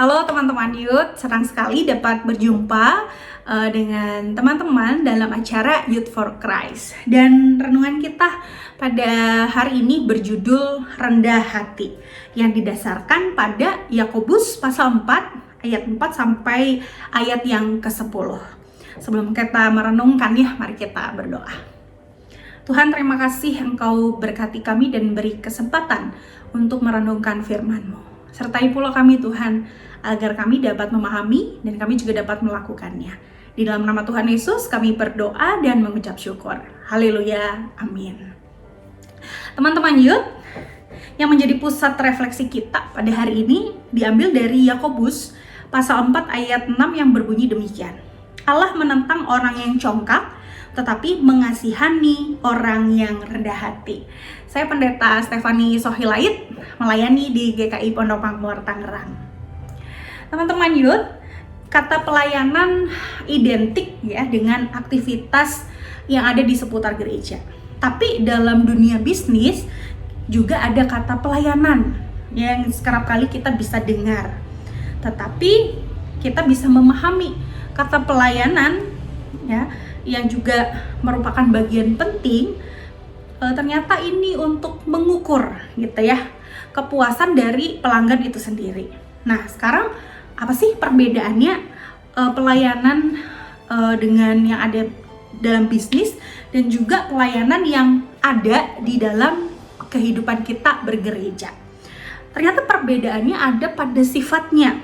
Halo teman-teman Youth, senang sekali dapat berjumpa dengan teman-teman dalam acara Youth for Christ. Dan renungan kita pada hari ini berjudul Rendah Hati, yang didasarkan pada Yakobus pasal 4 ayat 4 sampai ayat yang ke-10. Sebelum kita merenungkan mari kita berdoa. Tuhan, terima kasih Engkau berkati kami dan beri kesempatan untuk merenungkan firman-Mu. Sertai pula kami Tuhan, agar kami dapat memahami dan kami juga dapat melakukannya. Di dalam nama Tuhan Yesus kami berdoa dan mengucap syukur. Haleluya, amin. Teman-teman Youth, yang menjadi pusat refleksi kita pada hari ini diambil dari Yakobus pasal 4 ayat 6 yang berbunyi demikian. Allah menentang orang yang congkak, tetapi mengasihani orang yang rendah hati. Saya Pendeta Stefani Sohilait, melayani di GKI Pondok Makmur Tangerang. Teman-teman Youth, kata pelayanan identik dengan aktivitas yang ada di seputar gereja. Tapi dalam dunia bisnis juga ada kata pelayanan yang kerap kali kita bisa dengar. Tetapi kita bisa memahami kata pelayanan yang juga merupakan bagian penting, ternyata ini untuk mengukur kepuasan dari pelanggan itu sendiri. Nah, sekarang apa sih perbedaannya pelayanan dengan yang ada dalam bisnis dan juga pelayanan yang ada di dalam kehidupan kita bergereja? Ternyata perbedaannya ada pada sifatnya.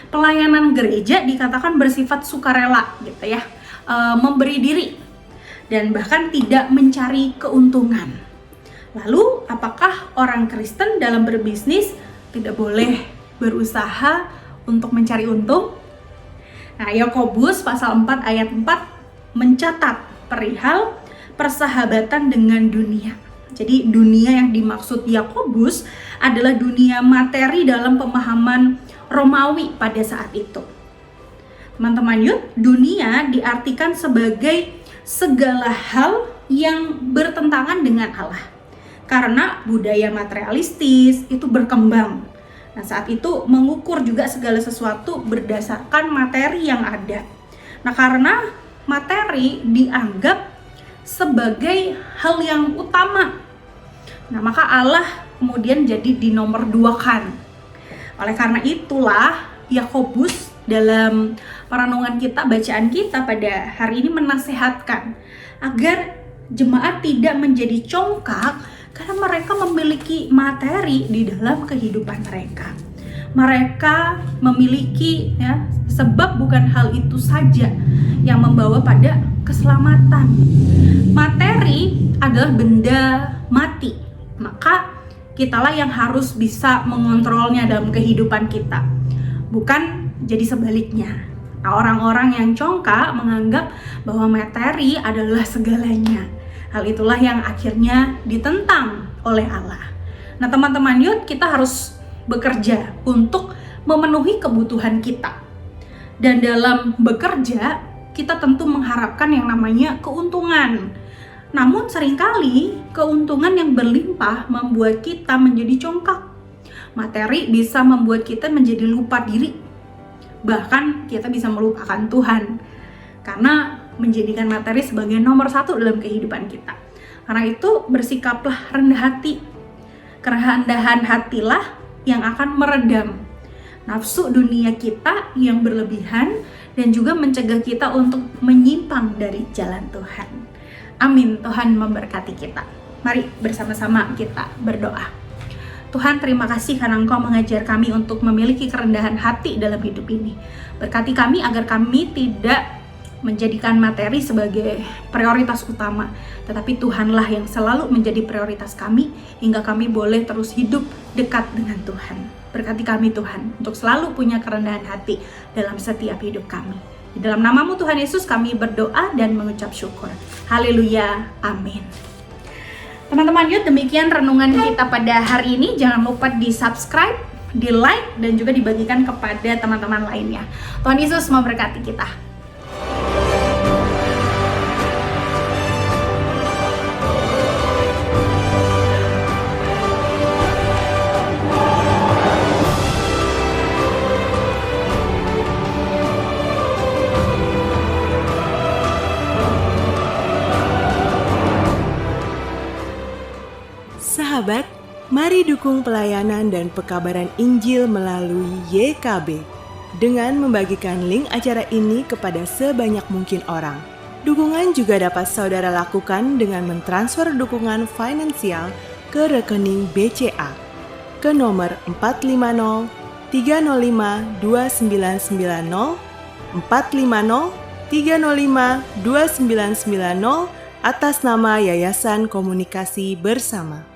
Pelayanan gereja dikatakan bersifat sukarela memberi diri dan bahkan tidak mencari keuntungan. Lalu apakah orang Kristen dalam berbisnis tidak boleh berusaha untuk mencari untung? Nah, Yakobus pasal 4 ayat 4 mencatat perihal persahabatan dengan dunia. Jadi dunia yang dimaksud Yakobus adalah dunia materi dalam pemahaman Romawi pada saat itu. Teman-teman Youth, dunia diartikan sebagai segala hal yang bertentangan dengan Allah. Karena budaya materialistis itu berkembang. Nah, saat itu mengukur juga segala sesuatu berdasarkan materi yang ada. Nah, karena materi dianggap sebagai hal yang utama. Nah, maka Allah kemudian jadi dinomor duakan. Oleh karena itulah Yakobus dalam perenungan kita, bacaan kita pada hari ini menasehatkan agar jemaat tidak menjadi congkak karena mereka memiliki materi di dalam kehidupan mereka. Mereka memiliki sebab bukan hal itu saja yang membawa pada keselamatan. Materi adalah benda mati, maka kitalah yang harus bisa mengontrolnya dalam kehidupan kita, bukan jadi sebaliknya. Nah, orang-orang yang congkak menganggap bahwa materi adalah segalanya. Hal itulah yang akhirnya ditentang oleh Allah. Nah, teman-teman Youth, kita harus bekerja untuk memenuhi kebutuhan kita. Dan dalam bekerja, kita tentu mengharapkan yang namanya keuntungan. Namun seringkali keuntungan yang berlimpah membuat kita menjadi congkak. Materi bisa membuat kita menjadi lupa diri. Bahkan kita bisa melupakan Tuhan. Karena menjadikan materi sebagai nomor satu dalam kehidupan kita. Karena itu bersikaplah rendah hati. Kerendahan hatilah yang akan meredam nafsu dunia kita yang berlebihan dan juga mencegah kita untuk menyimpang dari jalan Tuhan. Amin. Tuhan memberkati kita. Mari bersama-sama kita berdoa. Tuhan, terima kasih karena Engkau mengajar kami untuk memiliki kerendahan hati dalam hidup ini. Berkati kami agar kami tidak menjadikan materi sebagai prioritas utama, tetapi Tuhanlah yang selalu menjadi prioritas kami hingga kami boleh terus hidup dekat dengan Tuhan. Berkati kami Tuhan untuk selalu punya kerendahan hati dalam setiap hidup kami. Di dalam nama-Mu Tuhan Yesus kami berdoa dan mengucap syukur. Haleluya, amin. Teman-teman Youth, demikian renungan kita pada hari ini. Jangan lupa di subscribe, di like, dan juga dibagikan kepada teman-teman lainnya. Tuhan Yesus memberkati kita. Sahabat, mari dukung pelayanan dan pekabaran Injil melalui YKB dengan membagikan link acara ini kepada sebanyak mungkin orang. Dukungan juga dapat saudara lakukan dengan mentransfer dukungan finansial ke rekening BCA ke nomor 450 305 2990 450 305 2990 atas nama Yayasan Komunikasi Bersama.